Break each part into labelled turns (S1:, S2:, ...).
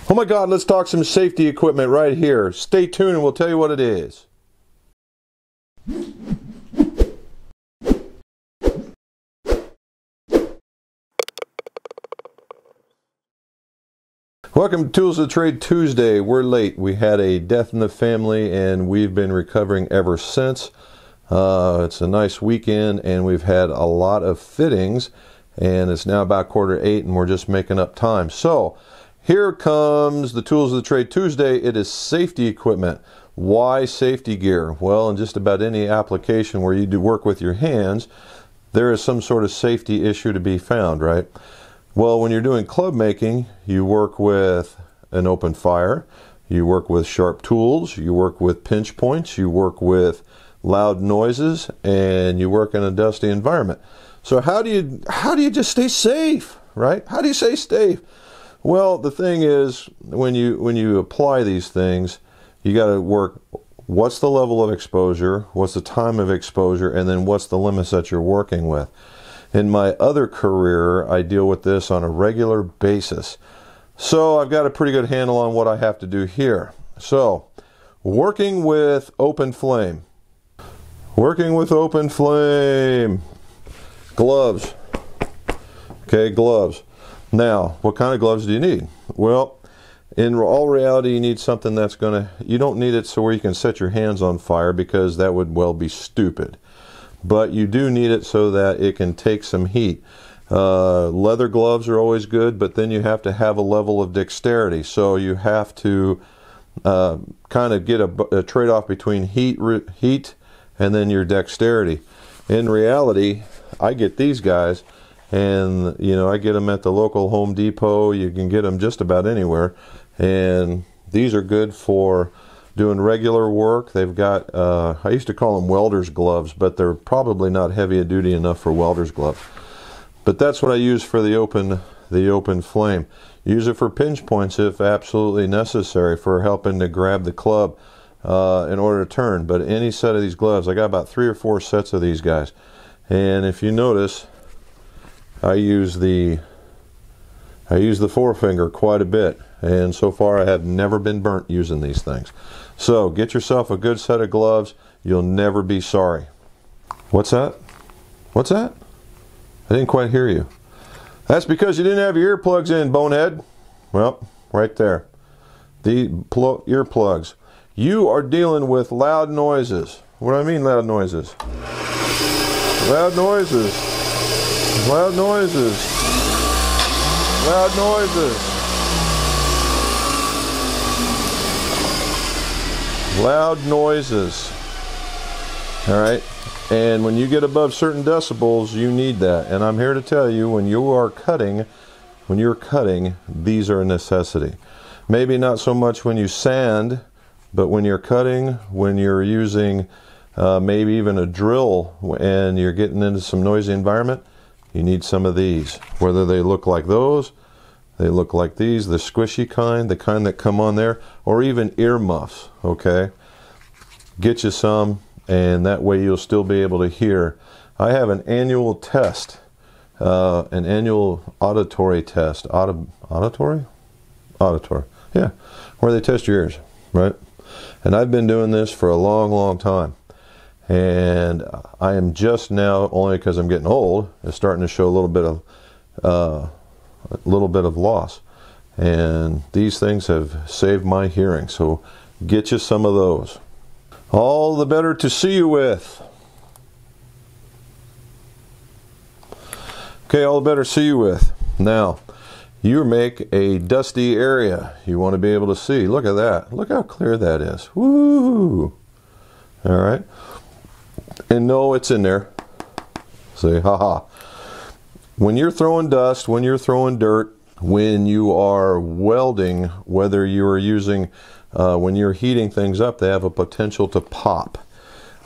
S1: Oh my God, let's talk some safety equipment right here. Stay tuned and we'll tell you what it is. Welcome to Tools of the Trade Tuesday. We're late. We had a death in the family and we've been recovering ever since. It's a nice weekend and we've had a lot of fittings, and it's now about 7:45 and we're just making up time. So here comes the Tools of the Trade Tuesday. It is safety equipment. Why safety gear? Well, in just about any application where you do work with your hands, there is some sort of safety issue to be found, right? Well, when you're doing club making, you work with an open fire, you work with sharp tools, you work with pinch points, you work with loud noises, and you work in a dusty environment. So how do you just stay safe, right? How do you stay safe? Well, the thing is, when you apply these things, you got to work, what's the level of exposure, what's the time of exposure, and then what's the limits that you're working with. In my other career, I deal with this on a regular basis. So I've got a pretty good handle on what I have to do here. So, working with open flame. Working with open flame. Gloves. Okay, gloves. Now, what kind of gloves do you need? Well, in all reality, you need something that's you don't need it so where you can set your hands on fire, because that would well be stupid. But you do need it so that it can take some heat. Leather gloves are always good, but then you have to have a level of dexterity. So you have to kind of get a trade-off between heat and then your dexterity. In reality, I get these guys, and I get them at the local Home Depot. You can get them just about anywhere, and these are good for doing regular work. They've got, I used to call them Welders Gloves, but they're probably not heavy duty enough for Welders Gloves. But that's what I use for the open flame. Use it for pinch points if absolutely necessary, for helping to grab the club in order to turn. But any set of these gloves, I got about 3 or 4 sets of these guys. And if you notice, I use the forefinger quite a bit, and so far I have never been burnt using these things. So get yourself a good set of gloves. You'll never be sorry. What's that? What's that? I didn't quite hear you. That's because you didn't have your earplugs in, bonehead. Well, right there. The earplugs. You are dealing with loud noises. What do I mean loud noises? Loud noises. Loud noises. Loud noises. Loud noises. All right. And when you get above certain decibels, you need that. And I'm here to tell you, when you're cutting, these are a necessity. Maybe not so much when you sand, but when you're cutting, when you're using maybe even a drill and you're getting into some noisy environment, you need some of these. Whether they look like those, they look like these, the squishy kind, the kind that come on there, or even ear muffs, okay? Get you some, and that way you'll still be able to hear. I have an annual test, an annual auditory test. Auditory? Auditory, yeah, where they test your ears, right? And I've been doing this for a long, long time. And I am just now, only because I'm getting old, is starting to show a little bit of loss. And these things have saved my hearing. So get you some of those. All the better to see you with. Okay, all the better to see you with. Now, you make a dusty area. You want to be able to see. Look at that. Look how clear that is. Woo! All right. And no, it's in there. See, haha. When you're throwing dust, when you're throwing dirt, when you are welding, whether you are using, when you're heating things up, they have a potential to pop.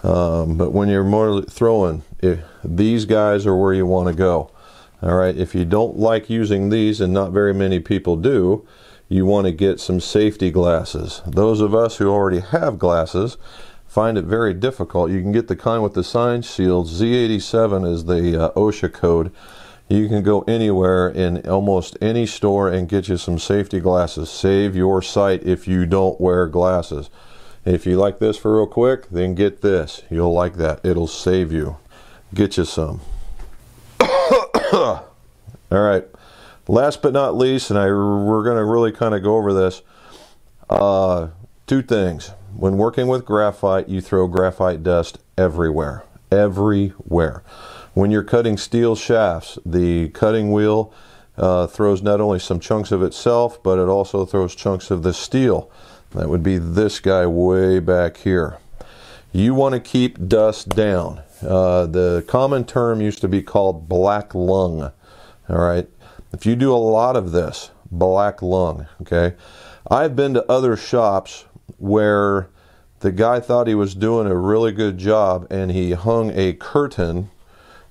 S1: But when you're more throwing, these guys are where you want to go. All right. If you don't like using these, and not very many people do, you want to get some safety glasses. Those of us who already have glasses find it very difficult. You can get the kind with the sign shield. Z87 is the OSHA code. You can go anywhere in almost any store and get you some safety glasses. Save your sight if you don't wear glasses. If you like this for real quick, then get this. You'll like that. It'll save you. Get you some. All right. Last but not least, and we're going to really kind of go over this. Two things. When working with graphite, you throw graphite dust everywhere. Everywhere. When you're cutting steel shafts, the cutting wheel throws not only some chunks of itself, but it also throws chunks of the steel. That would be this guy way back here. You want to keep dust down. The common term used to be called black lung. All right. If you do a lot of this, black lung, okay? I've been to other shops where the guy thought he was doing a really good job and he hung a curtain.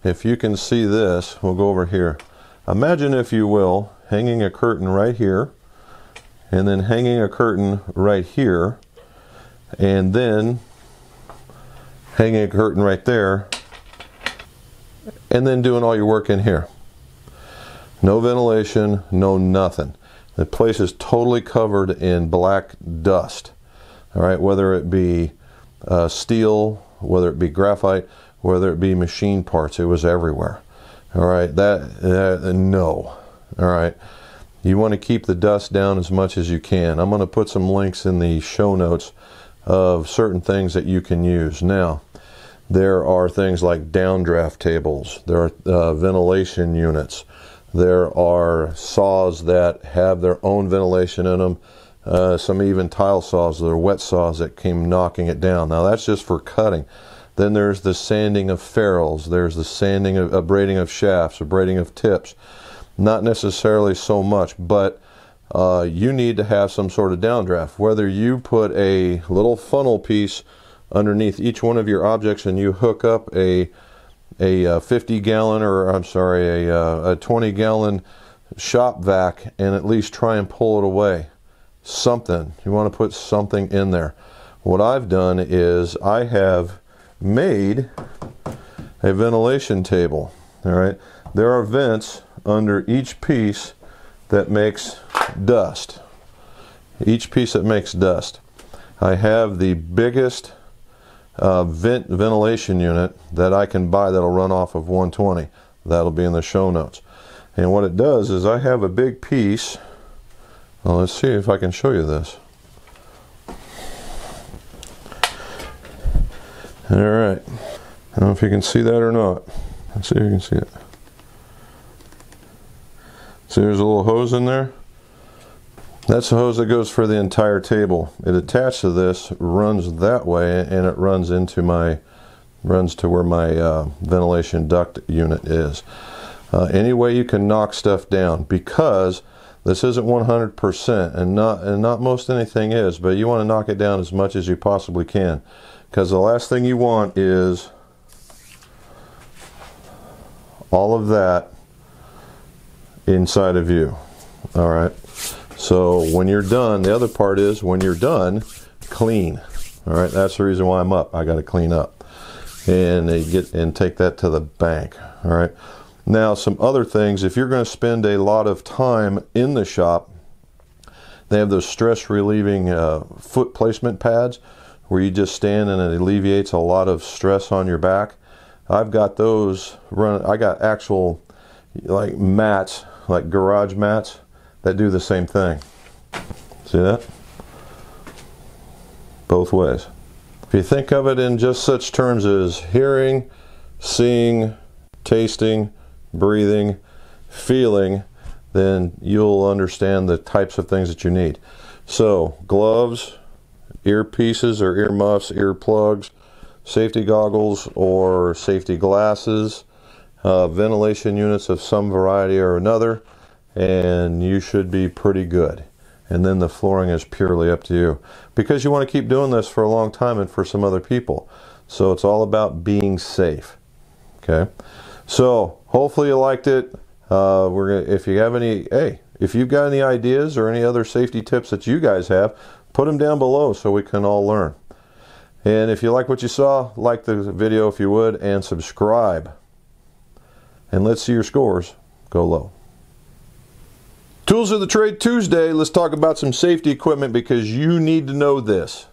S1: If you can see this, we'll go over here. Imagine, if you will, hanging a curtain right here, and then hanging a curtain right here, and then hanging a curtain right there, and then doing all your work in here. No ventilation, no nothing. The place is totally covered in black dust. All right, whether it be steel, whether it be graphite, whether it be machine parts, it was everywhere. All right, no. All right, you want to keep the dust down as much as you can. I'm going to put some links in the show notes of certain things that you can use. Now, there are things like downdraft tables. There are ventilation units. There are saws that have their own ventilation in them. Some even tile saws, that are wet saws that came knocking it down. Now that's just for cutting. Then there's the sanding of ferrules. There's the sanding of braiding of shafts, or braiding of tips. Not necessarily so much, but you need to have some sort of downdraft. Whether you put a little funnel piece underneath each one of your objects and you hook up a 50-gallon, or I'm sorry, a 20-gallon shop vac, and at least try and pull it away. Something. You want to put something in there. What I've done is I have made a ventilation table. All right. There are vents under each piece that makes dust. Each piece that makes dust. I have the biggest ventilation unit that I can buy that'll run off of 120. That'll be in the show notes. And what it does is I have a big piece. Well, let's see if I can show you this. All right. I don't know if you can see that or not. Let's see if you can see it. See, there's a little hose in there. That's the hose that goes for the entire table. It attached to this, runs that way, and it runs to where my ventilation duct unit is. Any way you can knock stuff down, because this isn't 100%, and not most anything is, but you want to knock it down as much as you possibly can, because the last thing you want is all of that inside of you. All right. So when you're done, the other part is when you're done, clean. All right. That's the reason why I'm up. I got to clean up and take that to the bank. All right. Now, some other things. If you're going to spend a lot of time in the shop, they have those stress relieving foot placement pads where you just stand and it alleviates a lot of stress on your back. I've got those I got actual like mats, like garage mats that do the same thing. See that? Both ways. If you think of it in just such terms as hearing, seeing, tasting, breathing, feeling, then you'll understand the types of things that you need. So, gloves, earpieces or earmuffs, earplugs, safety goggles or safety glasses, ventilation units of some variety or another, and you should be pretty good. And then the flooring is purely up to you, because you want to keep doing this for a long time and for some other people. So it's all about being safe. Okay, so hopefully you liked it. If you've got any ideas or any other safety tips that you guys have, put them down below so we can all learn. And if you like what you saw, like the video if you would, and subscribe. And let's see your scores. go low. Tools of the Trade Tuesday. Let's talk about some safety equipment because you need to know this.